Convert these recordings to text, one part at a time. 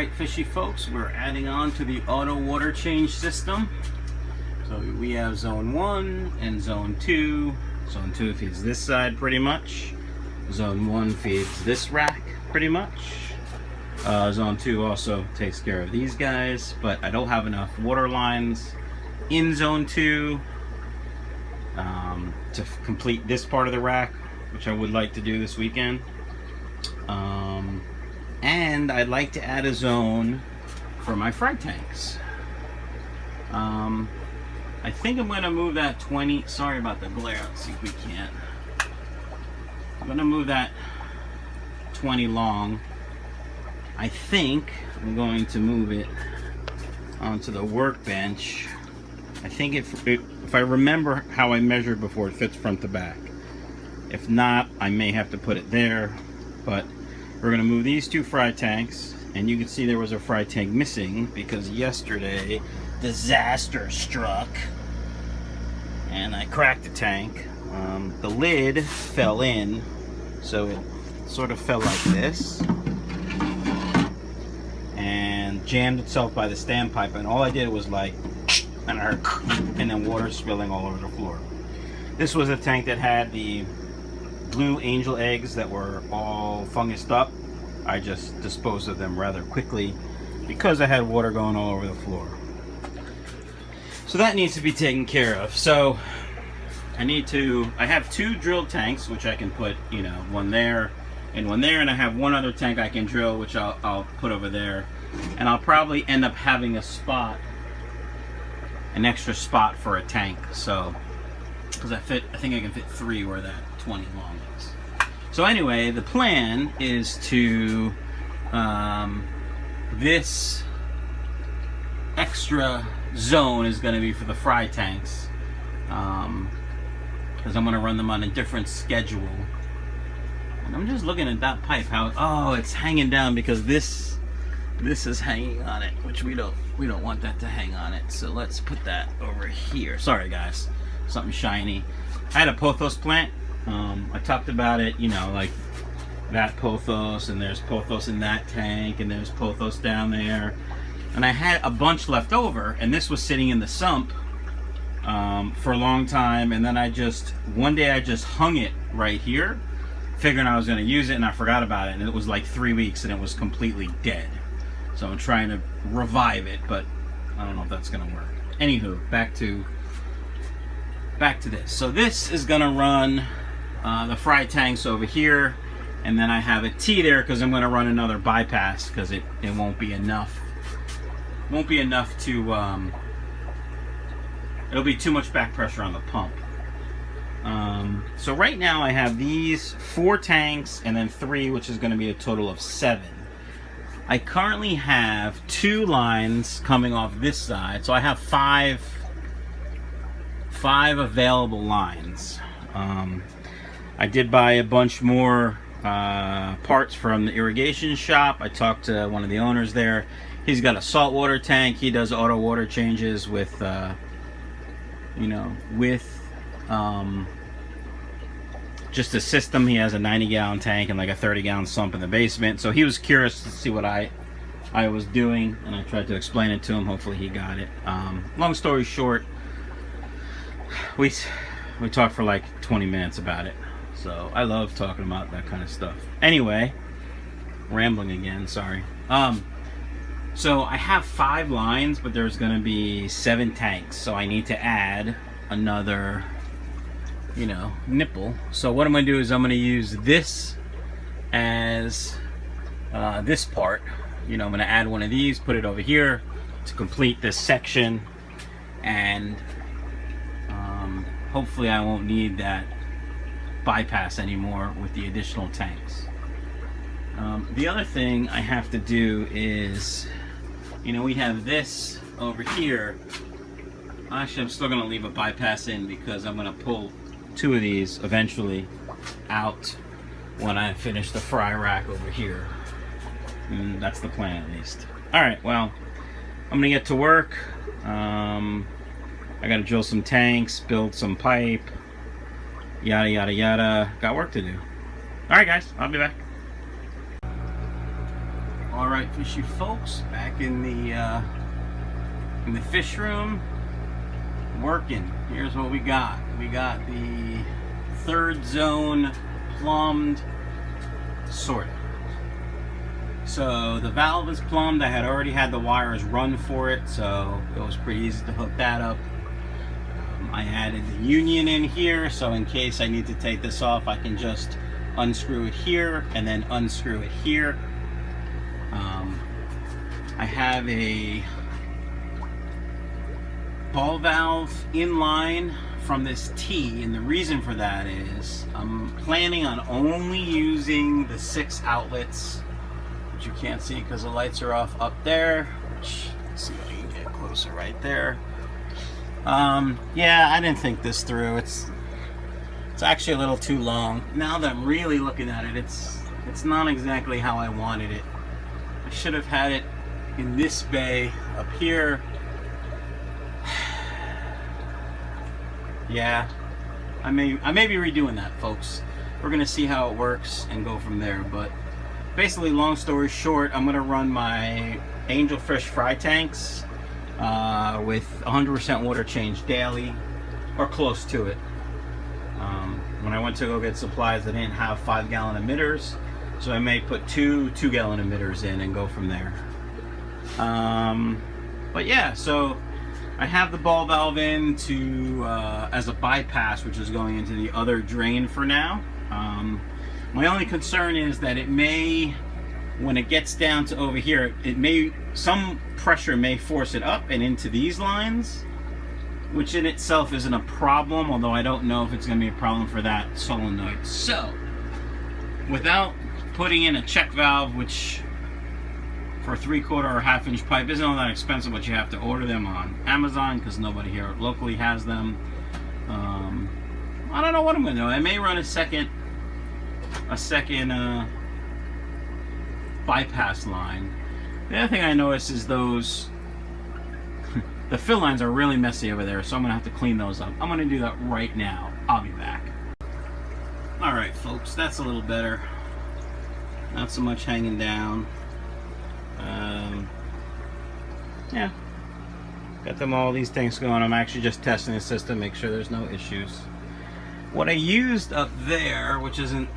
Alright, fishy folks, we're adding on to the auto water change system. So we have zone 1 and zone 2. Zone 2 feeds this side pretty much. Zone 1 feeds this rack pretty much. Zone 2 also takes care of these guys, but I don't have enough water lines in zone 2 to complete this part of the rack, which I would like to do this weekend. And I'd like to add a zone for my fry tanks. I think I'm going to move that 20, sorry about the glare, let's see if we can. I'm going to move that 20 long. I think I'm going to move it onto the workbench. I think if I remember how I measured before, it fits front to back. If not, I may have to put it there, but we're going to move these two fry tanks, and you can see there was a fry tank missing because yesterday disaster struck and I cracked the tank. The lid fell in, so it sort of fell like this and jammed itself by the standpipe, and all I did was like, and I heard, and then water spilling all over the floor. This was a tank that had the blue angel eggs that were all fungused up. I just disposed of them rather quickly because I had water going all over the floor. So that needs to be taken care of. So I have two drill tanks, which I can put, you know, one there and one there, and I have one other tank I can drill, which I'll put over there. And I'll probably end up having a spot, an extra spot for a tank. So, because I think I can fit 3 where that 20 long is. So anyway, the plan is to, this extra zone is going to be for the fry tanks, because I'm going to run them on a different schedule. And I'm just looking at that pipe, how, it's hanging down because this is hanging on it, which we don't want that to hang on it. So let's put that over here. Sorry guys, something shiny. I had a pothos plant. I talked about it, you know, like that pothos, and there's pothos in that tank, and there's pothos down there. And I had a bunch left over, and this was sitting in the sump for a long time, and then one day I just hung it right here, figuring I was going to use it, and I forgot about it, and it was like 3 weeks, and it was completely dead. So I'm trying to revive it, but I don't know if that's going to work. Anywho, back to this. So this is going to run the fry tanks over here, and then I have a T there because I'm going to run another bypass because it won't be enough. Won't be enough to, it'll be too much back pressure on the pump. So right now I have these 4 tanks and then 3, which is going to be a total of 7. I currently have 2 lines coming off this side, so I have 5 available lines. I did buy a bunch more parts from the irrigation shop. I talked to one of the owners there. He's got a saltwater tank. He does auto water changes with, just a system. He has a 90-gallon tank and like a 30-gallon sump in the basement. So he was curious to see what I was doing, and I tried to explain it to him. Hopefully he got it. Long story short, we talked for like 20 minutes about it. So I love talking about that kind of stuff. Anyway, rambling again, sorry. So I have 5 lines, but there's going to be 7 tanks. So I need to add another, nipple. So what I'm going to do is I'm going to use this as this part. I'm going to add one of these, put it over here to complete this section, and hopefully I won't need that bypass anymore with the additional tanks. The other thing I have to do is, we have this over here. Actually, I'm still going to leave a bypass in because I'm going to pull 2 of these eventually out when I finish the fry rack over here. That's the plan, at least. Alright, well, I'm going to get to work. I got to drill some tanks, build some pipe, yada yada yada. Got work to do. Alright guys, I'll be back. All right, fishy folks, back in the fish room, working. Here's what we got. We got the third zone plumbed, sort of. So the valve is plumbed. I had already had the wires run for it, so it was pretty easy to hook that up. I added the union in here, so in case I need to take this off, I can just unscrew it here and then unscrew it here. I have a ball valve in line from this T, and the reason for that is I'm planning on only using the 6 outlets, which you can't see because the lights are off up there, which, let's see if I can get closer right there. Yeah, I didn't think this through. It's actually a little too long. Now that I'm really looking at it, it's not exactly how I wanted it. I should have had it in this bay up here. Yeah, I may be redoing that, folks. We're gonna see how it works and go from there. But basically, long story short, I'm gonna run my Angelfish Fry tanks with 100% water change daily, or close to it. When I went to go get supplies, I didn't have 5-gallon emitters, so I may put 2-gallon emitters in and go from there. But yeah, so I have the ball valve in to as a bypass, which is going into the other drain for now. My only concern is that it may, when it gets down to over here, some pressure may force it up and into these lines, which in itself isn't a problem, although I don't know if it's going to be a problem for that solenoid. So, without putting in a check valve, which for a 3/4 or 1/2 inch pipe isn't all that expensive, but you have to order them on Amazon because nobody here locally has them. I don't know what I'm going to do. I may run a second bypass line. The other thing I noticed is those the fill lines are really messy over there, so I'm gonna have to clean those up. I'm gonna do that right now. I'll be back. All right, folks, that's a little better. Not so much hanging down. Yeah, got them all these things going. I'm actually just testing the system, make sure there's no issues. What I used up there, which isn't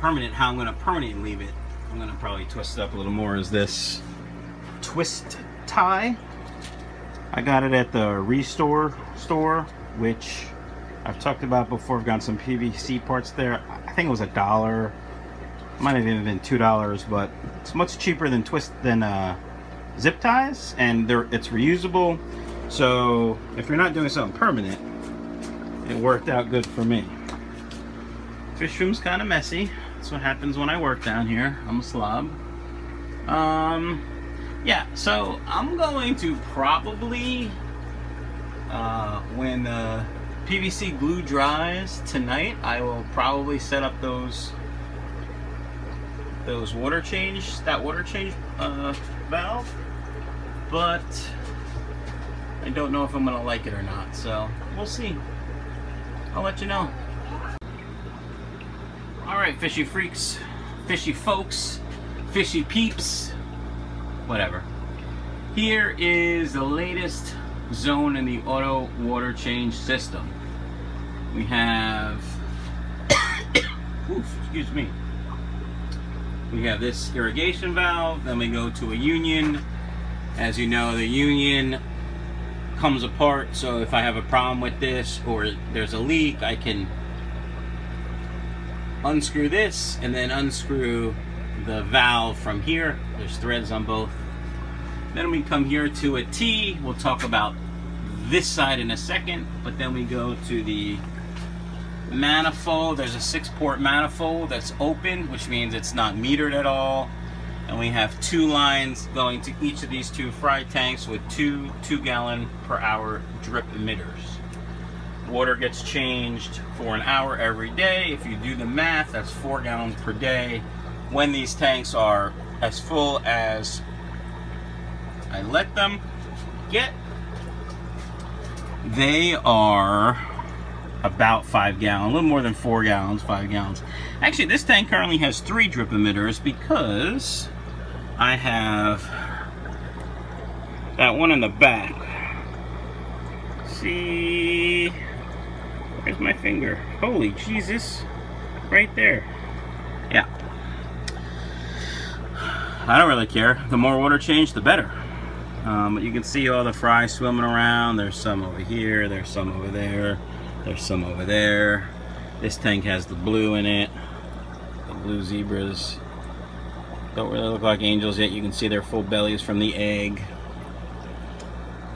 permanent, how I'm going to permanently leave it, I'm going to probably twist it up a little more, is this twist tie. I got it at the Restore store, which I've talked about before. I've gotten some PVC parts there. I think it was $1. Might have even been $2, but it's much cheaper than zip ties, and it's reusable. So if you're not doing something permanent, it worked out good for me. Fish room's kind of messy. That's what happens when I work down here. I'm a slob. Yeah, so I'm going to probably, when the PVC glue dries tonight, I will probably set up that water change valve, but I don't know if I'm gonna like it or not, so we'll see. I'll let you know. Alright, fishy freaks, fishy folks, fishy peeps, whatever. Here is the latest zone in the auto water change system. We have excuse me. We have this irrigation valve, then we go to a union. As you know, the union comes apart, so if I have a problem with this or there's a leak, I can unscrew this and then unscrew the valve from here. There's threads on both. Then we come here to a T. We'll talk about this side in a second, but then we go to the manifold. There's a 6-port manifold that's open, which means it's not metered at all. And we have 2 lines going to each of these 2 fry tanks with 2 2-gallon per hour drip emitters. Water gets changed for an hour every day. If you do the math, that's 4 gallons per day. When these tanks are as full as I let them get, they are about 5 gallons, a little more than 4 gallons, 5 gallons. Actually, this tank currently has 3 drip emitters because I have that one in the back. See, where's my finger? Holy Jesus, right there. Yeah. I don't really care. The more water change, the better. But you can see all the fry swimming around. There's some over here, there's some over there, there's some over there. This tank has the blue in it. The blue zebras don't really look like angels yet. You can see their full bellies from the egg.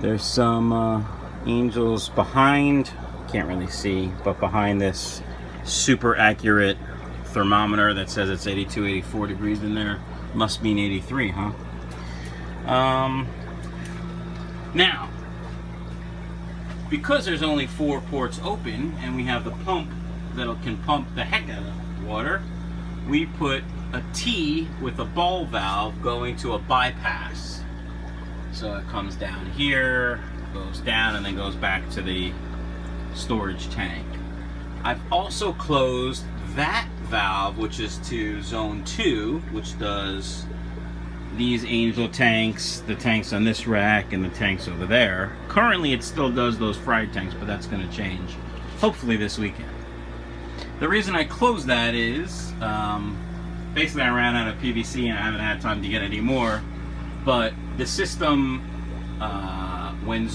There's some angels behind, can't really see, but behind this super accurate thermometer that says it's 82, 84 degrees in there. Must mean 83, huh? Now, because there's only 4 ports open and we have the pump that can pump the heck out of water, we put a T with a ball valve going to a bypass. So it comes down here, goes down, and then goes back to the storage tank. I've also closed that valve, which is to zone 2, which does these angel tanks, the tanks on this rack, and the tanks over there. Currently it still does those fry tanks, but that's going to change hopefully this weekend. The reason I closed that is basically I ran out of PVC and I haven't had time to get any more, but the system when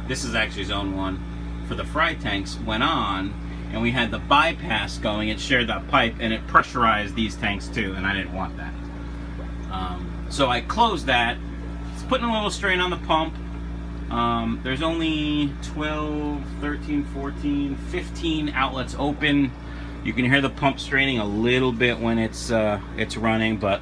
this is actually zone 1 for the fry tanks went on, and we had the bypass going, it shared that pipe and it pressurized these tanks too, and I didn't want that. So I closed that. It's putting a little strain on the pump. There's only 12, 13, 14, 15 outlets open. You can hear the pump straining a little bit when it's running, but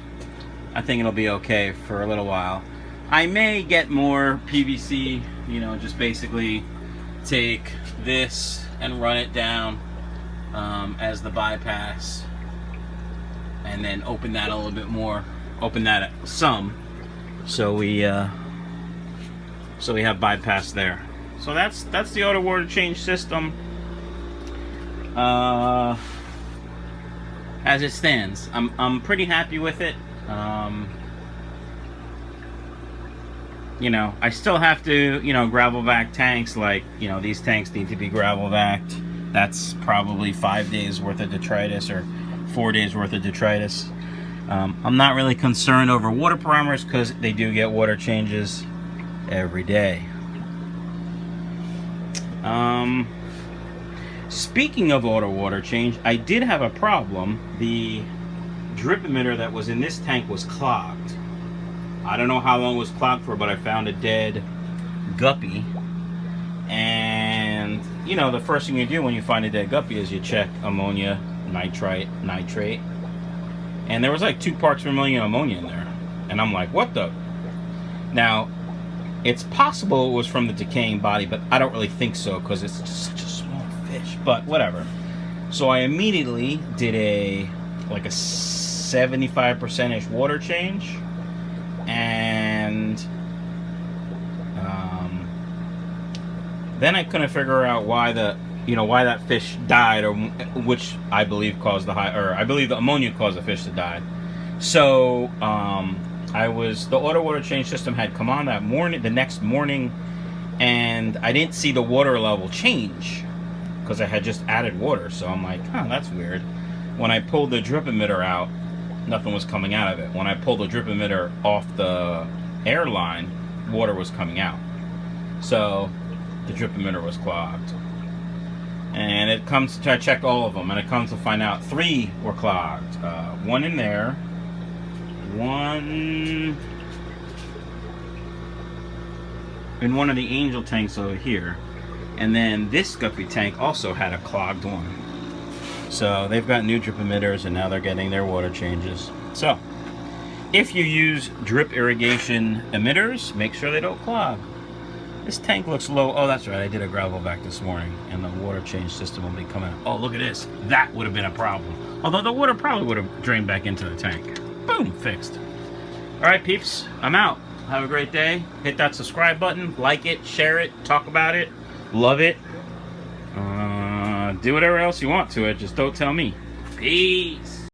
I think it'll be okay for a little while. I may get more PVC, you know, just basically take this and run it down as the bypass, and then open that a little bit more, open that some, so we have bypass there. So that's the auto water change system as it stands. I'm pretty happy with it. You know, I still have to, you know, gravel vac tanks. Like, you know, these tanks need to be gravel vacked. That's probably 5 days worth of detritus or 4 days worth of detritus. I'm not really concerned over water parameters because they do get water changes every day. Speaking of auto water change, I did have a problem. The drip emitter that was in this tank was clogged. I don't know how long it was clogged for, but I found a dead guppy. And, you know, the first thing you do when you find a dead guppy is you check ammonia, nitrate. And there was like 2 parts per million ammonia in there. And I'm like, what the? Now, it's possible it was from the decaying body, but I don't really think so because it's just such a small fish. But whatever. So I immediately did a 75%-ish water change. And then I couldn't figure out why that fish died, or which I believe caused I believe the ammonia caused the fish to die. So the auto water change system had come on the next morning, and I didn't see the water level change because I had just added water. So I'm like, huh, that's weird. When I pulled the drip emitter out, nothing was coming out of it. When I pulled the drip emitter off the air line, water was coming out. So the drip emitter was clogged. And it comes to, I checked all of them, and it comes to find out 3 were clogged. One in there, one in one of the angel tanks over here, and then this guppy tank also had a clogged one. So they've got new drip emitters, and now they're getting their water changes. So if you use drip irrigation emitters, make sure they don't clog. This tank looks low. Oh, that's right, I did a gravel vac this morning, and the water change system will be coming out. Oh, look at this. That would have been a problem. Although the water probably would have drained back into the tank. Boom, fixed. All right, peeps, I'm out. Have a great day. Hit that subscribe button, like it, share it, talk about it, love it. Do whatever else you want to it, just don't tell me. Peace.